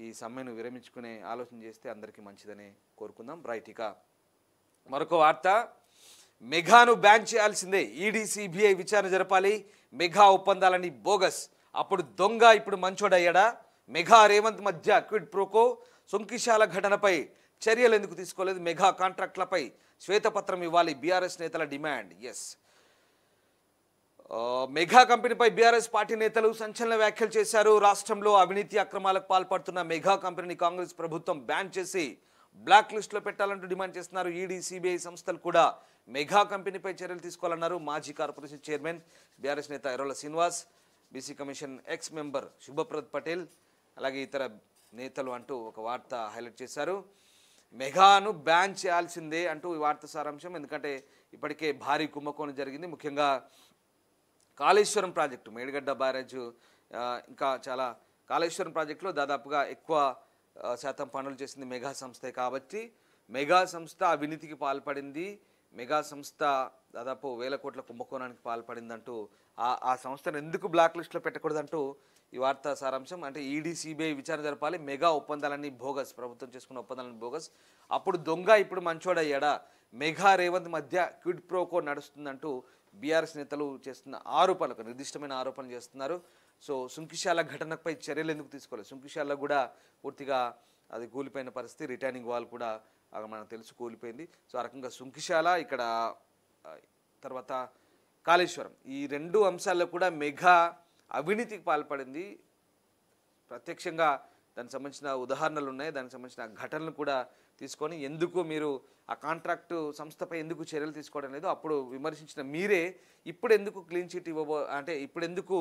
ఈ సమ్మెను విరమించుకునే ఆలోచన చేస్తే అందరికీ మంచిదని కోరుకుందాం. రైట్, ఇక మరొక వార్త, మెగాను బ్యాన్ చేయాల్సిందే, ఈడీ సిబిఐ విచారణ జరపాలి, మెగా ఒప్పందాలని బోగస్, అప్పుడు దొంగ ఇప్పుడు మంచోడయ్యాడా, మెగా రేవంత్ మధ్య క్విడ్ ప్రోకో, సుంకిశాల ఘటనపై చర్యలు ఎందుకు తీసుకోలేదు, మెగా కాంట్రాక్ట్లపై శ్వేతపత్రం ఇవ్వాలి, బీఆర్ఎస్ నేతల డిమాండ్. ఎస్, మెగా కంపెనీపై బీఆర్ఎస్ పార్టీ నేతలు సంచలన వ్యాఖ్యలు చేశారు. రాష్ట్రంలో అవినీతి అక్రమాలకు పాల్పడుతున్న మెగా కంపెనీని కాంగ్రెస్ ప్రభుత్వం బ్యాన్ చేసి బ్లాక్ లిస్టులో పెట్టాలంటూ డిమాండ్ చేస్తున్నారు. ఈడీ సిబిఐ సంస్థలు కూడా మెగా కంపెనీపై చర్యలు తీసుకోవాలన్నారు. మాజీ కార్పొరేషన్ చైర్మన్ బీఆర్ఎస్ నేత Errala Srinivas, BC commission ex member Shubhaprad Patel, అలాగే ఇతర నేతలు అంటూ ఒక వార్త హైలైట్ చేశారు. మెగాను బ్యాన్ చేయాల్సిందే అంటూ ఈ వార్త సారాంశం. ఎందుకంటే ఇప్పటికే భారీ కుంభకోణం జరిగింది. ముఖ్యంగా కాళేశ్వరం ప్రాజెక్టు, మేడిగడ్డ బ్యారేజ్, ఇంకా చాలా కాళేశ్వరం ప్రాజెక్టులో దాదాపుగా ఎక్కువ శాతం పనులు చేసింది మెగా సంస్థే. కాబట్టి మెగా సంస్థ అవినీతికి పాల్పడింది, మెగా సంస్థ దాదాపు 1000 కోట్ల కుంభకోణానికి పాల్పడిందంటూ ఆ సంస్థను ఎందుకు బ్లాక్ లిస్టులో పెట్టకూడదంటూ ఈ వార్త సారాంశం. అంటే ఈడీ సిబిఐ విచారణ జరపాలి, మెగా ఒప్పందాలన్నీ బోగస్, ప్రభుత్వం చేసుకున్న ఒప్పందాలన్నీ బోగస్, అప్పుడు దొంగ ఇప్పుడు మంచోడయ్యాడా, మెగా రేవంత్ మధ్య క్విడ్ ప్రోకో నడుస్తుందంటూ బీఆర్ఎస్ నేతలు చేస్తున్న ఆరోపణలకు నిర్దిష్టమైన ఆరోపణలు చేస్తున్నారు. సో సుంకిశాల ఘటనపై చర్యలు ఎందుకు తీసుకోలేదు, సుంకిశాల కూడా పూర్తిగా అది కూలిపోయిన పరిస్థితి, రిటైనింగ్ వాల్ కూడా మనకు తెలుసు కూలిపోయింది. సో ఆ రకంగా సుంకిశాల, ఇక్కడ తర్వాత కాళేశ్వరం, ఈ 2 అంశాల్లో కూడా మెగా అవినీతికి పాల్పడింది. ప్రత్యక్షంగా దానికి సంబంధించిన ఉదాహరణలు ఉన్నాయి, దానికి సంబంధించిన ఘటనలు కూడా తీసుకొని ఎందుకు మీరు ఆ కాంట్రాక్టు సంస్థపై ఎందుకు చర్యలు తీసుకోవడం లేదు, అప్పుడు విమర్శించిన మీరే ఇప్పుడు ఎందుకు క్లీన్ చిట్ అంటే ఇప్పుడు ఎందుకు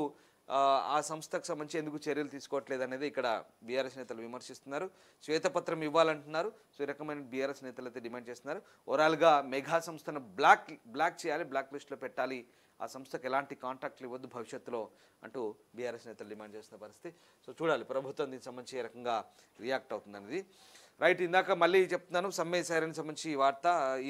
ఆ సంస్థకు సంబంధించి ఎందుకు చర్యలు తీసుకోవట్లేదు అనేది ఇక్కడ బీఆర్ఎస్ నేతలు విమర్శిస్తున్నారు. శ్వేతపత్రం ఇవ్వాలంటున్నారు. సో ఈ రకమైన బీఆర్ఎస్ నేతలు అయితే డిమాండ్ చేస్తున్నారు. ఓవరాల్గా మెగా సంస్థను బ్లాక్ చేయాలి, బ్లాక్ లిస్టులో పెట్టాలి, ఆ సంస్థకు ఎలాంటి కాంట్రాక్ట్లు ఇవ్వద్దు భవిష్యత్తులో అంటూ బీఆర్ఎస్ నేతలు డిమాండ్ చేస్తున్న పరిస్థితి. సో చూడాలి ప్రభుత్వం దీనికి సంబంధించి ఏ రకంగా రియాక్ట్ అవుతుంది అనేది. రైట్, ఇందాక మళ్ళీ చెప్తున్నాను, సమ్మె సైరన్ సంబంధించి వార్త.